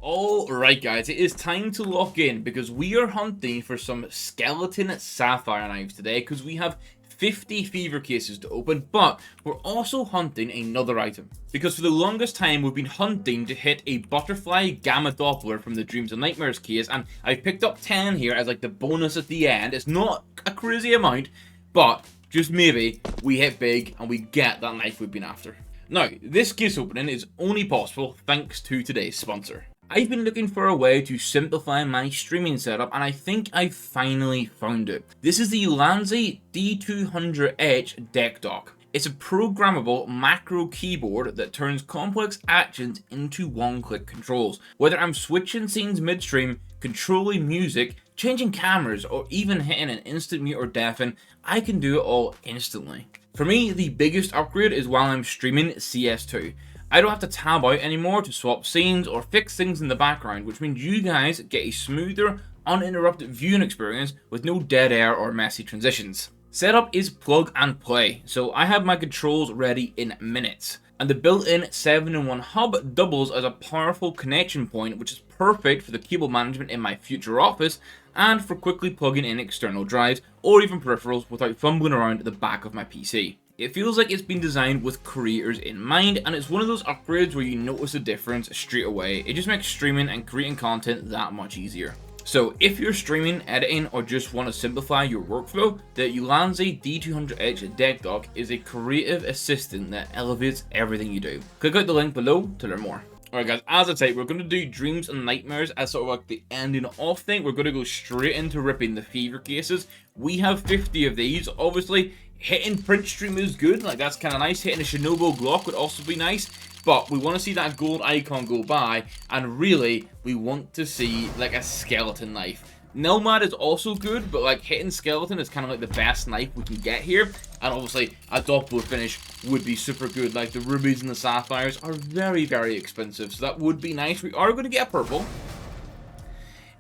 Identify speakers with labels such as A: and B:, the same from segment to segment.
A: Alright guys, it is time to lock in because we are hunting for some skeleton sapphire knives today because we have 50 fever cases to open, but we're also hunting another item. Because for the longest time we've been hunting to hit a butterfly gamma doppler from the Dreams and Nightmares case, and I've picked up 10 here as like the bonus at the end. It's not a crazy amount, but just maybe we hit big and we get that knife we've been after. Now, this case opening is only possible thanks to today's sponsor. I've been looking for a way to simplify my streaming setup, and I think I finally found it. This is the Lanzi D200H deck dock. It's a programmable macro keyboard that turns complex actions into one-click controls. Whether I'm switching scenes midstream, controlling music, changing cameras, or even hitting an instant mute or deafen, I can do it all instantly. For me, the biggest upgrade is while I'm streaming CS2. I don't have to tab out anymore to swap scenes or fix things in the background, which means you guys get a smoother, uninterrupted viewing experience with no dead air or messy transitions. Setup is plug and play, so I have my controls ready in minutes. And the built-in 7-in-1 hub doubles as a powerful connection point, which is perfect for the cable management in my future office and for quickly plugging in external drives or even peripherals without fumbling around at the back of my PC. It feels like it's been designed with creators in mind, and it's one of those upgrades where you notice a difference straight away. It just makes streaming and creating content that much easier. So if you're streaming, editing, or just want to simplify your workflow, the Ulanzi D200H deck dock is a creative assistant that elevates everything you do. Click out the link below to learn more. Alright guys, as I say, we're going to do Dreams and Nightmares as sort of like the ending off thing. We're going to go straight into ripping the fever cases. We have 50 of these. Obviously, hitting print stream is good, like that's kind of nice. Hitting a Shinobu Glock would also be nice, but we want to see that gold icon go by, and really, we want to see like a skeleton knife. Nomad is also good, but like hitting skeleton is kind of like the best knife we can get here, and obviously a doppler finish would be super good. Like the rubies and the sapphires are very, very expensive, so that would be nice. We are going to get a purple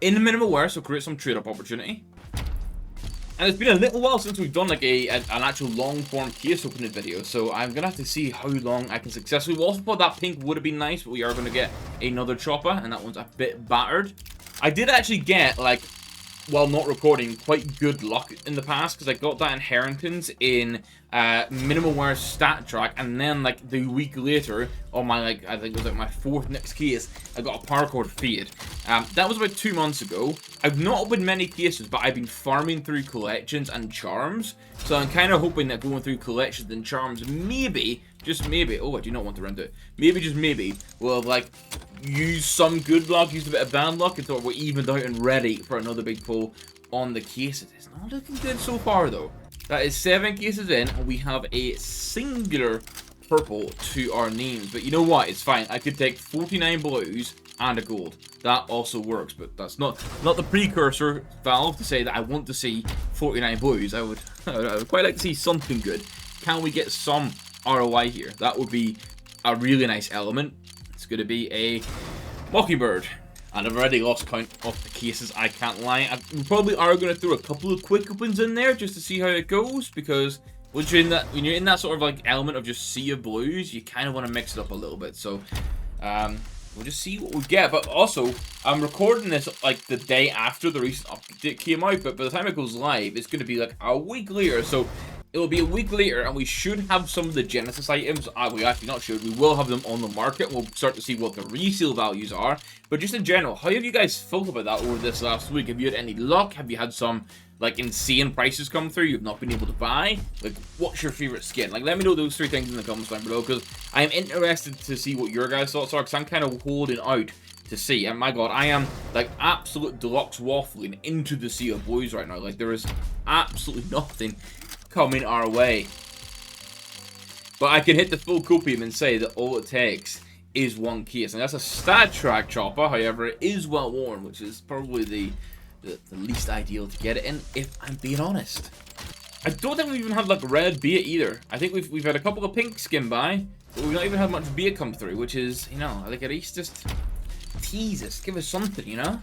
A: in the minimal wear, so create some trade-up opportunity. And it's been a little while since we've done like an actual long-form case opening video, so I'm gonna have to see how long I can successfully. We also thought that pink would have been nice, but we are gonna get another chopper, and that one's a bit battered. I did actually get, like, while not recording, quite good luck in the past, because I got that inheritance in minimal wear stat track, and then like the week later on my, like, I think it was like my 4th next case, I got a paracord fade. That was about 2 months ago. I've not opened many cases, but I've been farming through collections and charms, so I'm kind of hoping that going through collections and charms, maybe, just maybe, oh, I do not want to round it, maybe, just maybe, we'll have, like, use some good luck, use a bit of bad luck, until we're evened out and ready for another big pull on the cases. It's not looking good so far, though. That is 7 cases in, and we have a singular purple to our names. But you know what? It's fine. I could take 49 blues and a gold. That also works, but that's not the precursor valve to say that I want to see 49 blues. I would quite like to see something good. Can we get some ROI here? That would be a really nice element. It's going to be a Mockingbird. And I've already lost count of the cases, I can't lie. We probably are going to throw a couple of quick opens in there just to see how it goes, because when you're in that sort of like element of just sea of blues, you kind of want to mix it up a little bit. So we'll just see what we get. But also, I'm recording this like the day after the recent update came out, but by the time it goes live, it's going to be like a week later. So it'll be a week later, and we should have some of the Genesis items. We actually not should. We will have them on the market. We'll start to see what the resale values are. But just in general, how have you guys felt about that over this last week? Have you had any luck? Have you had some like insane prices come through you've not been able to buy? Like, what's your favorite skin? Like, let me know those 3 things in the comments down below, because I am interested to see what your guys' thoughts are, because I'm kind of holding out to see. And my god, I am like absolute deluxe waffling into the sea of blues right now. Like, there is absolutely nothing coming our way. But I can hit the full copium and say that all it takes is 1 case. And that's a stat track chopper, however, it is well worn, which is probably the least ideal to get it in, if I'm being honest. I don't think we've even had like red bait either. I think we've had a couple of pink skin by, but we've not even had much bait come through, which is, you know, like at least just tease us, give us something, you know?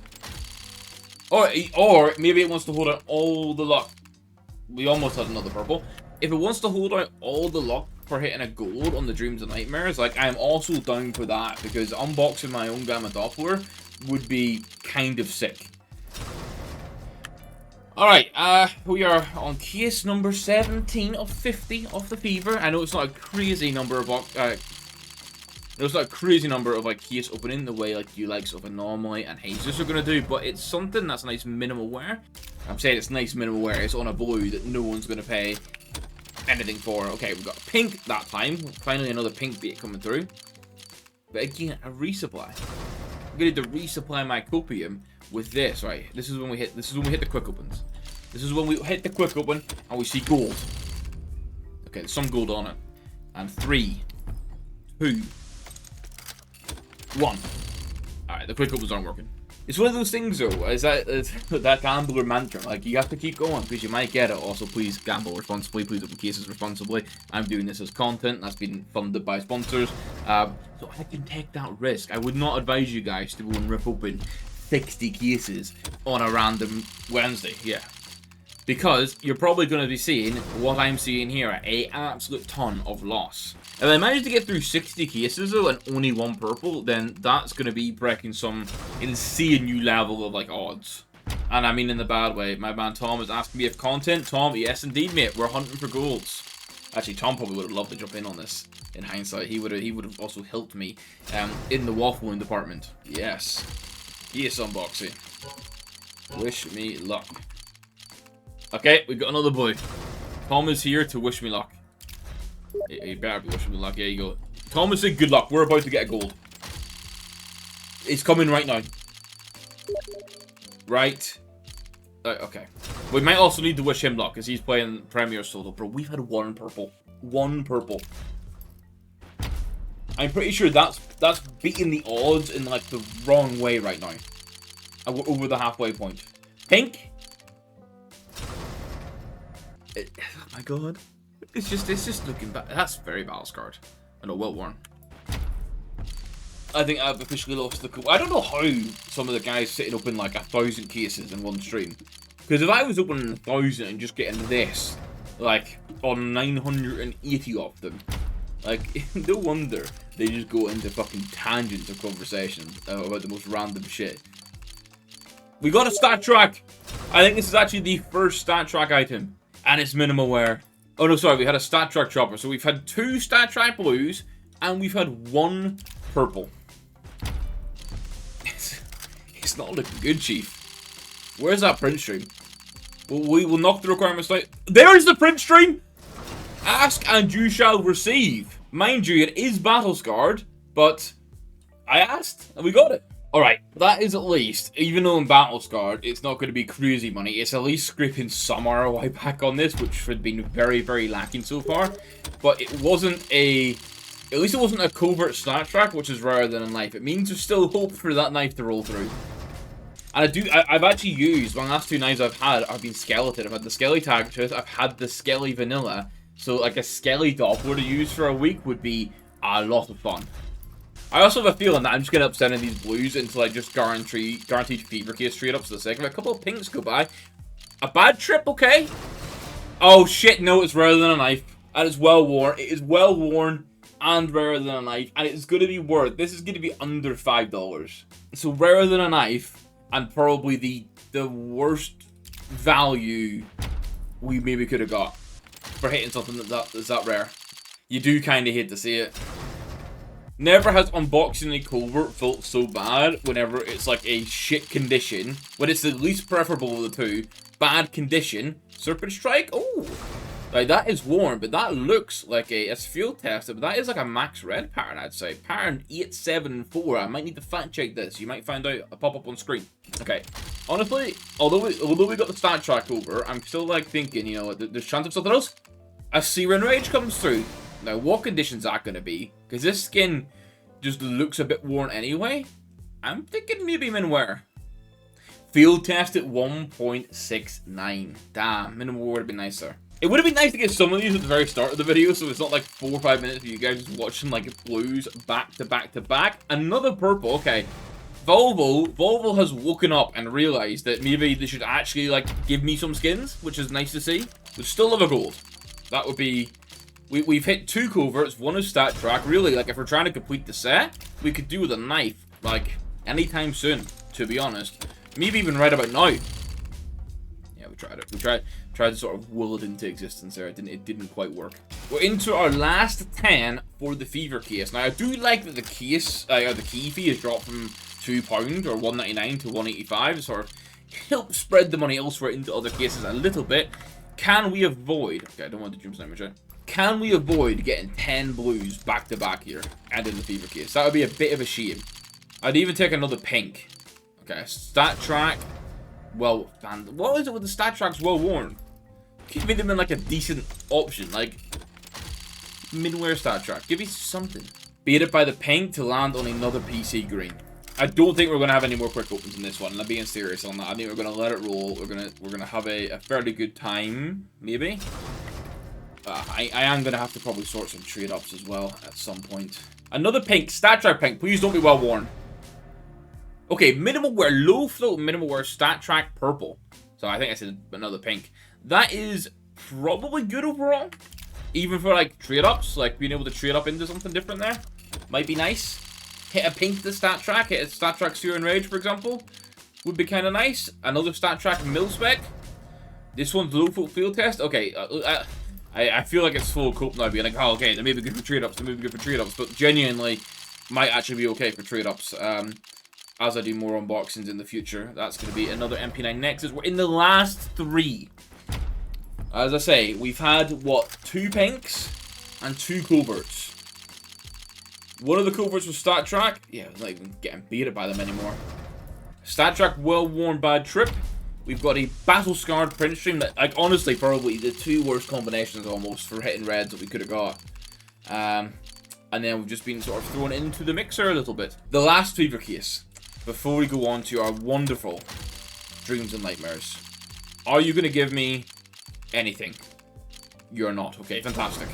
A: Or maybe it wants to hold out all the luck. We almost had another purple. If it wants to hold out all the luck for hitting a gold on the Dreams and Nightmares, like, I'm also down for that, because unboxing my own Gamma Doppler would be kind of sick. Alright, we are on case number 17 of 50 of the Fever. I know it's not a crazy number of like case opening the way like you likes of Anomaly and Jesus are gonna do, but it's something that's nice minimal wear. I'm saying it's nice minimal wear. It's on a blue that no one's gonna pay anything for. Okay, we've got a pink that time. Finally another pink bait coming through. But again, a resupply. I'm gonna need to resupply my copium with this, right? This is when we hit the quick opens. This is when we hit the quick open and we see gold. Okay, there's some gold on it. And 3, 2, 1. Alright, the quick opens aren't working. It's one of those things though, is that gambler mantra. Like, you have to keep going because you might get it. Also, please gamble responsibly, please open cases responsibly. I'm doing this as content that's been funded by sponsors. So I can take that risk. I would not advise you guys to go and rip open 60 cases on a random Wednesday. Yeah. Because you're probably going to be seeing what I'm seeing here, an absolute ton of loss. If I manage to get through 60 cases though and only 1 purple, then that's going to be breaking some insane new level of like odds. And I mean in the bad way. My man Tom is asking me if content. Tom, yes indeed mate, we're hunting for golds. Actually, Tom probably would have loved to jump in on this. In hindsight, he would have also helped me in the waffling department. Yes. Yes, unboxing. Wish me luck. Okay, we got another boy. Tom is here to wish me luck. He better be wishing me luck. There you go. Tom is saying good luck. We're about to get a gold. It's coming right now. Right. Okay. We might also need to wish him luck because he's playing Premier Solo. Bro, we've had 1 purple. 1 purple. I'm pretty sure that's beating the odds in like the wrong way right now. We're over the halfway point. Pink. Oh my god. It's just looking bad. That's very battle scarred. I know, well worn. I think I've officially lost the cool. I don't know how some of the guys sitting up in like 1,000 cases in one stream. Because if I was opening 1,000 and just getting this, like, on 980 of them, like, no wonder they just go into fucking tangents of conversations about the most random shit. We got a stat track! I think this is actually the first stat track item. And it's minimal wear. Oh no, sorry, we had a stat track chopper. So we've had 2 stat track blues, and we've had 1 purple. It's not looking good, Chief. Where's that print stream? We will knock the requirements out. There's the print stream! Ask and you shall receive. Mind you, it is battle scarred, but I asked and we got it. Alright, that is at least, even though I'm battle scarred, it's not going to be crazy money. It's at least scraping some ROI back on this, which had been very, very lacking so far. But it wasn't a... At least it wasn't a covert stat track, which is rarer than a knife. It means there's still hope for that knife to roll through. And I've actually used, one of the last 2 knives I've had, I've been skeleton. I've had the Skelly Tactus, I've had the Skelly Vanilla. So like a Skelly Doppler to use for a week would be a lot of fun. I also have a feeling that I'm just going to up sending these blues into like just guaranteed Fever Case straight up for the sake of it. A couple of pinks go by. A bad trip, okay? Oh shit, no, it's rarer than a knife. And it's well worn. It is well worn and rarer than a knife. And it's going to be worth, this is going to be under $5. So rarer than a knife and probably the worst value we maybe could have got for hitting something that's that rare. You do kind of hate to see it. Never has unboxing a covert felt so bad whenever it's like a shit condition. When it's the least preferable of the 2. Bad condition. Serpent Strike? Oh! Like, that is worn, but that looks like a... It's field tested, but that is like a max red pattern, I'd say. Pattern 874. I might need to fact check this. You might find out a pop-up on screen. Okay. Honestly, although we got the stat track over, I'm still like thinking, you know, there's chance of something else. A Searing Rage comes through. Now, what condition's that going to be? Because this skin just looks a bit worn anyway. I'm thinking maybe minwear. Field test at 1.69. Damn, minimal would have been nicer. It would have been nice to get some of these at the very start of the video, so it's not like 4 or 5 minutes of you guys just watching like blues back to back to back. Another purple, okay. Volvo has woken up and realized that maybe they should actually like give me some skins, which is nice to see. We still have a gold. That would be... We've hit 2 coverts, 1 is stat track. Really, like, if we're trying to complete the set, we could do with a knife. Like, anytime soon, to be honest. Maybe even right about now. Yeah, we tried it. We tried to sort of will it into existence there. It didn't quite work. We're into our last 10 for the fever case. Now, I do like that the case, the key fee has dropped from £2 or $1.99 to $1.85. It sort of helps spread the money elsewhere into other cases a little bit. Can we avoid... Okay, I don't want the Dreams Nightmares out. Can we avoid getting 10 blues back to back here and in the fever case? That would be a bit of a shame. I'd even take another pink. Okay, stat track. Well, man, what is it with the stat tracks well worn? Give me them in like a decent option, like midwear stat track. Give me something. Beat it by the pink to land on another PC green. I don't think we're gonna have any more quick opens in this one. And I'm being serious on that. I think we're gonna let it roll. We're gonna have a fairly good time, maybe. I am gonna have to probably sort some trade ups as well at some point. Another pink, stat track pink. Please don't be well worn. Okay, minimal wear, low float, minimal wear, stat track purple. So I think I said another pink. That is probably good overall. Even for like trade ups, like being able to trade up into something different there. Might be nice. Hit a pink to stat track, hit a stat track Seer and Rage, for example. Would be kind of nice. Another stat track mil spec. This one's low float field test. Okay, I feel like it's full cope now, being like, oh, okay, they may be good for trade ups, they may be good for trade ups, but genuinely might actually be okay for trade ups. As I do more unboxings in the future, that's going to be another MP9 Nexus. We're in the last 3. As I say, we've had, what, 2 pinks and 2 coverts. One of the coverts was Stat Track. Yeah, I was not even getting beaten by them anymore. Stat Track, well-worn bad trip. We've got a battle-scarred print stream that, like, honestly, probably the 2 worst combinations almost for hitting reds that we could have got. And then we've just been sort of thrown into the mixer a little bit. The last fever case, before we go on to our wonderful Dreams and Nightmares. Are you going to give me anything? You're not. Okay, fantastic.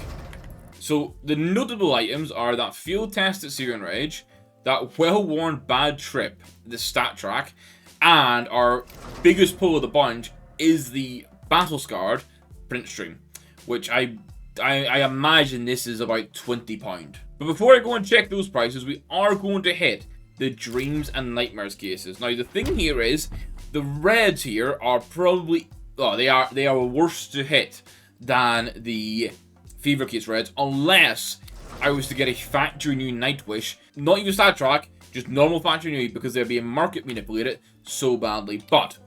A: So, the notable items are that field test at Seer and Rage, that well-worn bad trip, the stat track, and our biggest pull of the bunch is the battle-scarred print stream, which I imagine this is about £20. But before I go and check those prices, we are going to hit the Dreams and Nightmares cases. Now, the thing here is, the reds here are probably... Oh, they are worse to hit than the Fever Case reds, unless I was to get a factory new Nightwish. Not even stat track, just normal factory new, because they're being market manipulated so badly. But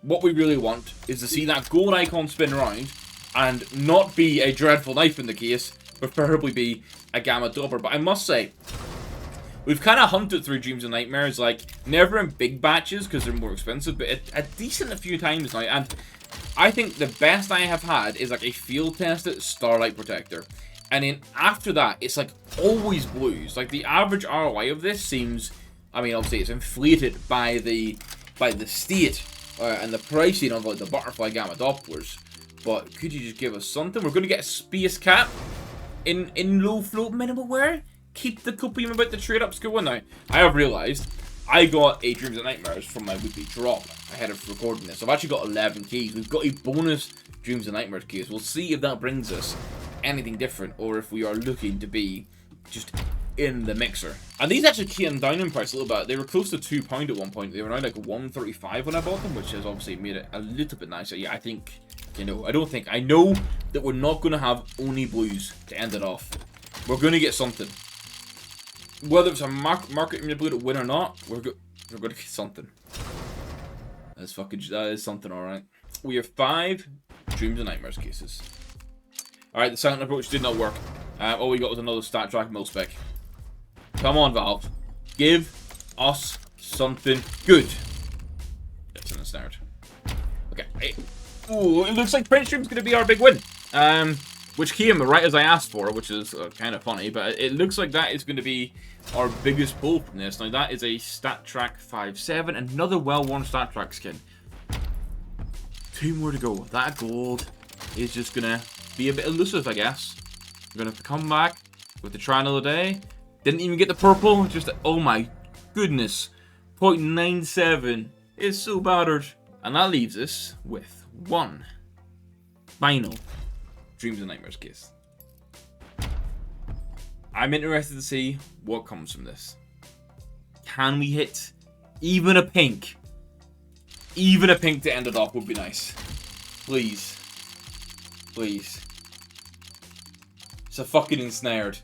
A: what we really want is to see that gold icon spin around and not be a dreadful knife in the case, preferably be a gamma doubler. But I must say, we've kind of hunted through Dreams and Nightmares, like, never in big batches because they're more expensive, but a decent a few times now. And I think the best I have had is like a field tested Starlight Protector. And then after that, it's like always blues. Like the average ROI of this seems, I mean, obviously it's inflated by the state and the pricing of like the butterfly gamma Dopplers. But could you just give us something? We're going to get a Space Cap in low float minimal wear. Keep the copium about the trade ups going now. I have realised I got a Dreams and Nightmares from my weekly drop ahead of recording this. I've actually got 11 keys. We've got a bonus Dreams and Nightmares case. We'll see if that brings us anything different, or if we are looking to be just in the mixer. And these actually came down in price a little bit. They were close to £2 at one point. They were around like $1.35 when I bought them, which has obviously made it a little bit nicer. Yeah, I think, you know, I know that we're not going to have only blues to end it off. We're going to get something. Whether it's a market manipulated win or not, we're going to get something. That is something, alright. We have 5 Dreams and Nightmares cases. Alright, the silent approach did not work. All we got was another stat track mil spec. Come on, Valve. Give us something good. That's in the start. Okay. Ooh, it looks like print stream's going to be our big win. Which came right as I asked for, which is kind of funny, but it looks like that is going to be our biggest pull from this. Now, that is a Stat Track 5.7, another well-worn Stat Track skin. 2 more to go. That gold is just going to be a bit elusive, I guess. We're going to have to come back with the try another day. Didn't even get the purple, just, oh my goodness. 0.97 is so battered. And that leaves us with one final Dreams and Nightmares case. I'm interested to see what comes from this. Can we hit Even a pink. Even a pink to end it off would be nice. Please. Please. It's a fucking ensnared.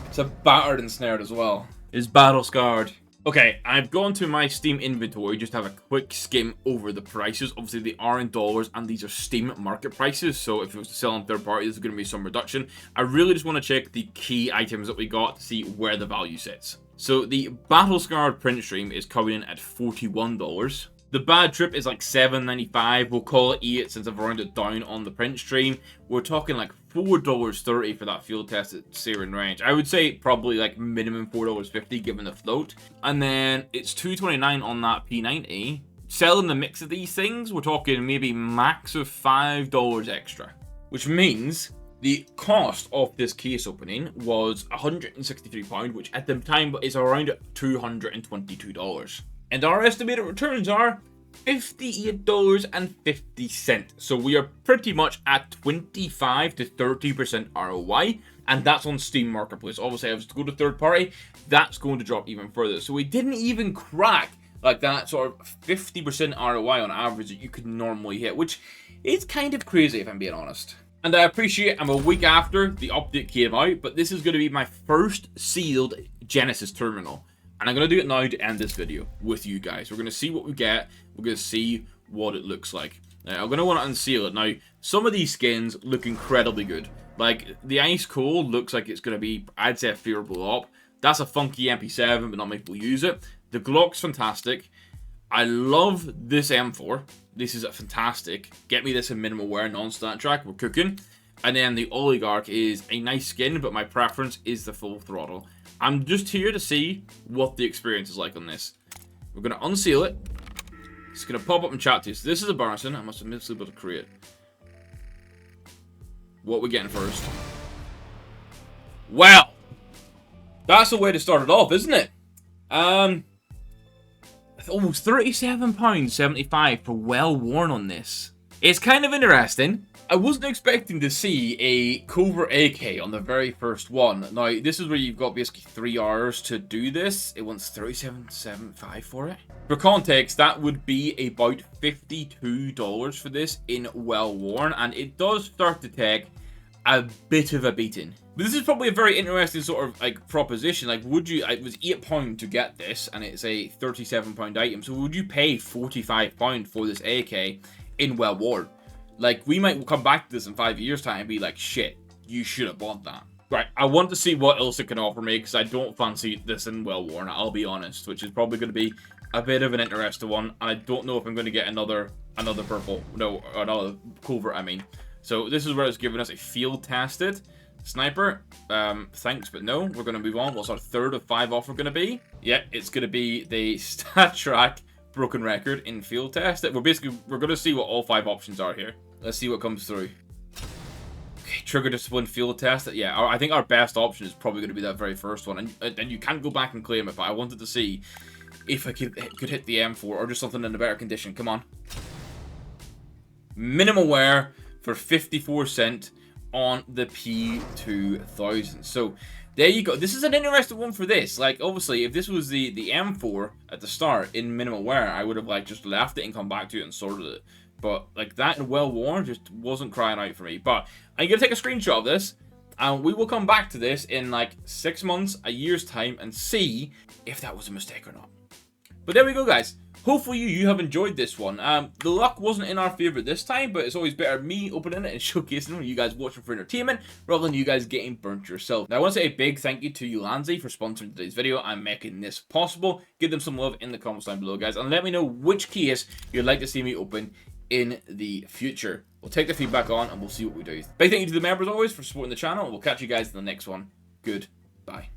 A: It's a battered ensnared as well. It's battle scarred. Okay, I've gone to my Steam inventory just to have a quick skim over the prices. Obviously, they are in dollars, and these are Steam market prices. So if it was to sell on third party, there's going to be some reduction. I really just want to check the key items that we got to see where the value sits. So the battle scarred print stream is coming in at $41. The bad trip is like $7.95. We'll call it 8 since I've rounded it down on the print stream. We're talking like $4.30 for that field tested Syrian range. I would say probably like minimum $4.50 given the float. And then it's $2.29 on that P90. Selling the mix of these things, we're talking maybe max of $5 extra. Which means the cost of this case opening was £163, which at the time is around $222. And our estimated returns are $58.50. So we are pretty much at 25 to 30% ROI. And that's on Steam Marketplace. Obviously, if I was to go to third party, that's going to drop even further. So we didn't even crack like that sort of 50% ROI on average that you could normally hit, which is kind of crazy if I'm being honest. And I appreciate I'm a week after the update came out, but this is going to be my first sealed Genesis terminal. And I'm going to do it now to end this video with you guys. We're going to see what we get. We're going to see what it looks like. Now, I'm going to want to unseal it. Now, some of these skins look incredibly good. Like, the Ice Cold looks like it's going to be, I'd say, a favorable op. That's a funky MP7, but not many people use it. The Glock's fantastic. I love this M4. This is fantastic. Get me this in minimal wear, non-stat track. We're cooking. And then the Oligarch is a nice skin, but my preference is the full throttle. I'm just here to see what the experience is like on this. We're going to unseal it. It's going to pop up and chat to you. So this is a Barson. I must have missed a bit of create. What are we getting first? Well, that's the way to start it off, isn't it? Almost £37.75 for well worn on this. It's kind of interesting. I wasn't expecting to see a Covert AK on the very first one. Now, this is where you've got basically 3 hours to do this. It wants $37.75 for it. For context, that would be about $52 for this in well worn, and it does start to take a bit of a beating. But this is probably a very interesting sort of like proposition. Like, would you? It was £8 to get this, and it's a £37 item. So would you pay £45 for this AK in well worn? Like, we might come back to this in 5 years' time and be like, shit, you should have bought that. Right, I want to see what else it can offer me, because I don't fancy this in well worn, I'll be honest, which is probably going to be a bit of an interesting one. And I don't know if I'm going to get another purple, no, another Covert, I mean. So this is where it's giving us a field tested sniper. Thanks, but no. We're going to move on. What's our third of 5 offer going to be? Yeah, it's going to be the stat track broken record in field test. We're going to see what all 5 options are here. Let's see what comes through. Okay, trigger discipline field test. Yeah, I think our best option is probably going to be that very first one. And you can't go back and claim it, but I wanted to see if I could hit the M4 or just something in a better condition. Come on. Minimal wear for 54 cent on the P2000. So there you go. This is an interesting one for this. Like, obviously, if this was the M4 at the start in minimal wear, I would have like just left it and come back to it and sorted it. But like that and well worn just wasn't crying out for me. But I'm gonna take a screenshot of this, and we will come back to this in like 6 months, a year's time, and see if that was a mistake or not. But there we go, guys. Hopefully you have enjoyed this one. The luck wasn't in our favor this time, but it's always better me opening it and showcasing it, you guys watching for entertainment, rather than you guys getting burnt yourself. Now, I want to say a big thank you to Ulanzi for sponsoring today's video and making this possible. Give them some love in the comments down below, guys, and let me know which case you'd like to see me open in the future. We'll take the feedback on and we'll see what we do. Big thank you to the members always for supporting the channel, and we'll catch you guys in the next one. Goodbye.